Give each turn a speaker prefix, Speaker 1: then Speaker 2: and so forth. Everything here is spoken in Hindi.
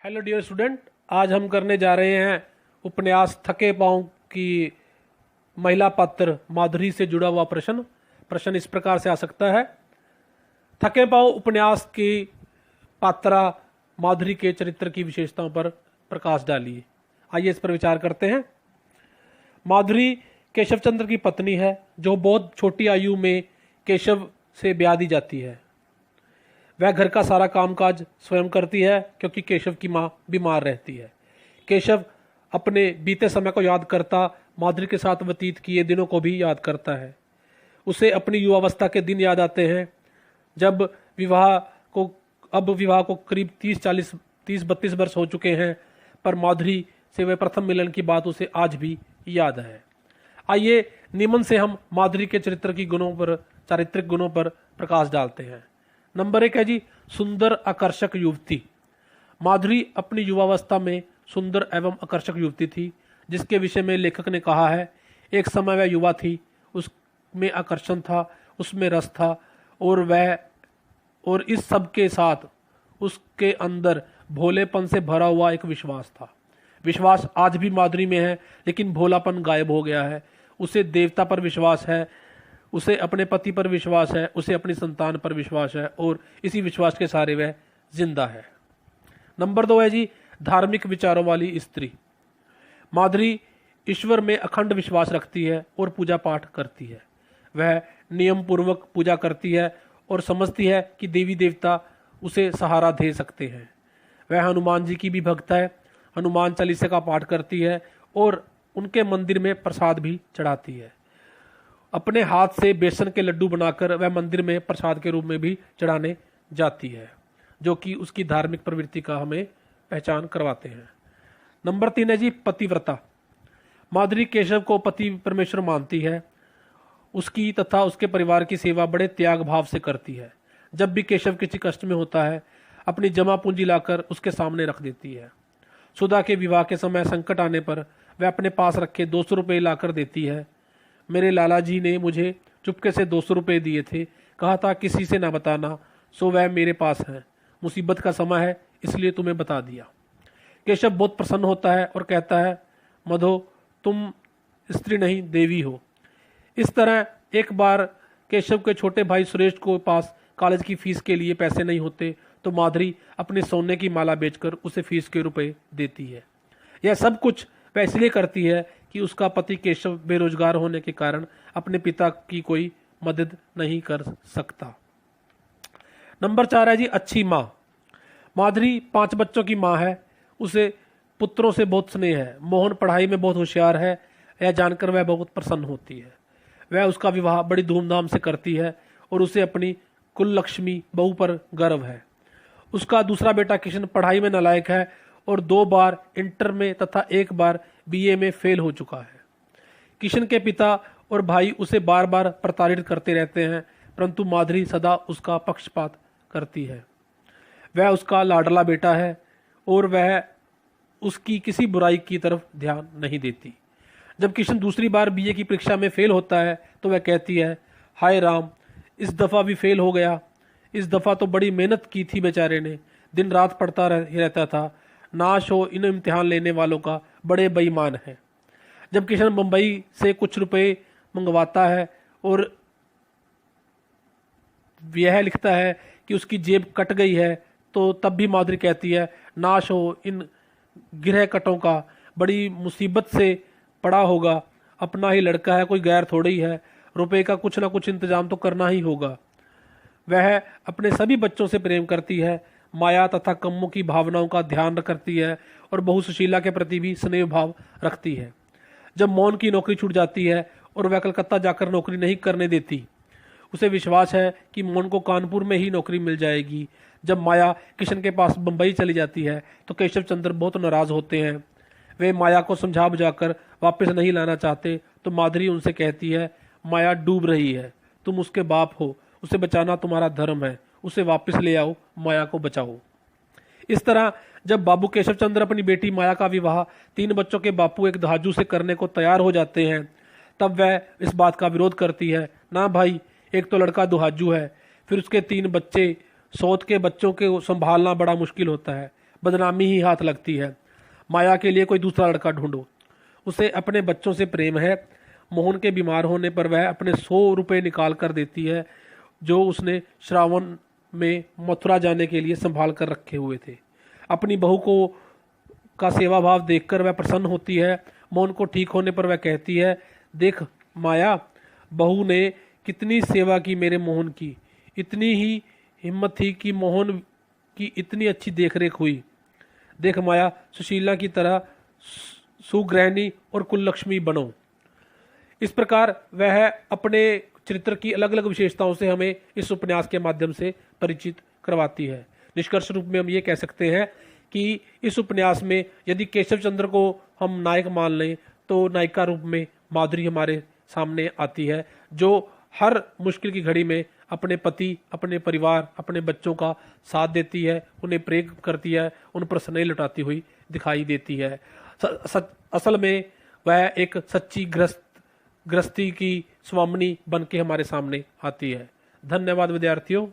Speaker 1: हेलो डियर स्टूडेंट, आज हम करने जा रहे हैं उपन्यास थके पांव की महिला पात्र माधुरी से जुड़ा हुआ प्रश्न इस प्रकार से आ सकता है। थके पांव उपन्यास की पात्रा माधुरी के चरित्र की विशेषताओं पर प्रकाश डालिए। आइए इस पर विचार करते हैं। माधुरी केशव चंद्र की पत्नी है, जो बहुत छोटी आयु में केशव से ब्याह दी जाती है। वह घर का सारा कामकाज स्वयं करती है, क्योंकि केशव की मां बीमार रहती है। केशव अपने बीते समय को याद करता माधुरी के साथ व्यतीत किए दिनों को भी याद करता है। उसे अपनी युवावस्था के दिन याद आते हैं, जब विवाह को करीब 30-32 वर्ष हो चुके हैं, पर माधुरी से वह प्रथम मिलन की बात उसे आज भी याद है। आइए निम्न से हम माधुरी के चारित्रिक गुणों पर प्रकाश डालते हैं। नंबर 1 है जी, सुंदर आकर्षक युवती। माधुरी अपनी युवावस्था में सुंदर एवं आकर्षक युवती थी, जिसके विषय में लेखक ने कहा है, एक समय वह युवा थी, उसमें आकर्षण था, उसमें रस था, और इस सब के साथ उसके अंदर भोलेपन से भरा हुआ एक विश्वास था। विश्वास आज भी माधुरी में है, लेकिन भोलापन गायब हो गया है। उसे देवता पर विश्वास है, उसे अपने पति पर विश्वास है, उसे अपनी संतान पर विश्वास है, और इसी विश्वास के सहारे वह जिंदा है। नंबर 2 है जी, धार्मिक विचारों वाली स्त्री। माधुरी ईश्वर में अखंड विश्वास रखती है और पूजा पाठ करती है। वह नियम पूर्वक पूजा करती है और समझती है कि देवी देवता उसे सहारा दे सकते हैं। वह हनुमान जी की भी भक्त है, हनुमान चालीसा का पाठ करती है और उनके मंदिर में प्रसाद भी चढ़ाती है। अपने हाथ से बेसन के लड्डू बनाकर वह मंदिर में प्रसाद के रूप में भी चढ़ाने जाती है, जो कि उसकी धार्मिक प्रवृत्ति का हमें पहचान करवाते हैं। नंबर 3 है जी, पतिव्रता। माधुरी केशव को पति परमेश्वर मानती है। उसकी तथा उसके परिवार की सेवा बड़े त्याग भाव से करती है। जब भी केशव किसी कष्ट में होता है, अपनी जमा पूंजी लाकर उसके सामने रख देती है। सुधा के विवाह के समय संकट आने पर वह अपने पास रखे 200 रुपये लाकर देती है। मेरे लाला जी ने मुझे चुपके से 200 रुपये दिए थे, कहा था किसी से ना बताना, सो वह मेरे पास है। मुसीबत का समय है, इसलिए तुम्हें बता दिया। केशव बहुत प्रसन्न होता है और कहता है, मधो, तुम स्त्री नहीं देवी हो। इस तरह एक बार केशव के छोटे भाई सुरेश को पास कॉलेज की फीस के लिए पैसे नहीं होते, तो माधुरी अपने सोने की माला बेचकर उसे फीस के रुपए देती है। यह सब कुछ वह इसलिए करती है कि उसका पति केशव बेरोजगार होने के कारण अपने पिता की कोई मदद नहीं कर सकता। नंबर 4 है जी, अच्छी माँ। माधुरी 5 बच्चों की माँ है। उसे पुत्रों से बहुत स्नेह है। मोहन पढ़ाई में बहुत होशियार है, यह जानकर वह बहुत प्रसन्न होती है। वह उसका विवाह बड़ी धूमधाम से करती है और उसे अपनी कुल लक्ष्मी बहू पर गर्व है। उसका दूसरा बेटा किशन पढ़ाई में नालायक है और 2 बार इंटर में तथा 1 बार बीए में फेल हो चुका है। किशन के पिता और भाई उसे बार बार प्रताड़ित करते रहते हैं, परंतु माधुरी सदा उसका पक्षपात करती है। वह उसका लाडला बेटा है और वह उसकी किसी बुराई की तरफ ध्यान नहीं देती। जब किशन दूसरी बार बीए की परीक्षा में फेल होता है, तो वह कहती है, हाय राम, इस दफ़ा भी फेल हो गया। इस दफ़ा तो बड़ी मेहनत की थी बेचारे ने, दिन रात पढ़ता रहता था। नाश हो इन इम्तिहान लेने वालों का, बड़े बेईमान है। जब किशन मुंबई से कुछ रुपए मंगवाता है और यह लिखता है कि उसकी जेब कट गई है, तो तब भी माधुरी कहती है, नाश हो इन गिरह कटों का, बड़ी मुसीबत से पड़ा होगा। अपना ही लड़का है, कोई गैर थोड़ी है। रुपए का कुछ ना कुछ इंतजाम तो करना ही होगा। वह अपने सभी बच्चों से प्रेम करती है, माया तथा कम्मों की भावनाओं का ध्यान करती है और बहु सुशीला के प्रति भी स्नेह भाव रखती है। जब मोहन की नौकरी छूट जाती है और वह कलकत्ता जाकर नौकरी नहीं करने देती, उसे विश्वास है कि मोहन को कानपुर में ही नौकरी मिल जाएगी। जब माया किशन के पास बंबई चली जाती है, तो केशव चंद्र बहुत नाराज होते हैं। वे माया को समझा बुझाकर वापस नहीं लाना चाहते, तो माधुरी उनसे कहती है, माया डूब रही है, तुम उसके बाप हो, उसे बचाना तुम्हारा धर्म है, उसे वापस ले आओ, माया को बचाओ। इस तरह जब बाबू केशव चंद्र अपनी बेटी माया का विवाह 3 बच्चों के बापू एक दहाजू से करने को तैयार हो जाते हैं, तब वह इस बात का विरोध करती है, ना भाई, एक तो लड़का दुहाजू है, फिर उसके 3 बच्चे, सौत के बच्चों के संभालना बड़ा मुश्किल होता है। बदनामी ही हाथ लगती है। माया के लिए कोई दूसरा लड़का ढूंढो। उसे अपने बच्चों से प्रेम है। मोहन के बीमार होने पर वह अपने 100 रुपये निकाल कर देती है जो उसने श्रावण में मथुरा जाने के लिए संभाल कर रखे हुए थे। अपनी बहू को का सेवा भाव देखकर वह प्रसन्न होती है। मोहन को ठीक होने पर वह कहती है, देख माया, बहू ने कितनी सेवा की मेरे मोहन की, इतनी ही हिम्मत थी कि मोहन की इतनी अच्छी देखरेख हुई। देख माया, सुशीला की तरह सुगृहिणी और कुललक्ष्मी बनो। इस प्रकार वह अपने चरित्र की अलग अलग विशेषताओं से हमें इस उपन्यास के माध्यम से परिचित करवाती है। निष्कर्ष रूप में हम ये कह सकते हैं कि इस उपन्यास में यदि केशव चंद्र को हम नायक मान लें तो नायिका रूप में माधुरी हमारे सामने आती है, जो हर मुश्किल की घड़ी में अपने पति, अपने परिवार, अपने बच्चों का साथ देती है, उन्हें प्रेम करती है, उन पर स्नेह लुटाती हुई दिखाई देती है। असल में वह एक सच्ची गृहस्थी की स्वामिनी बन के हमारे सामने आती है। धन्यवाद विद्यार्थियों।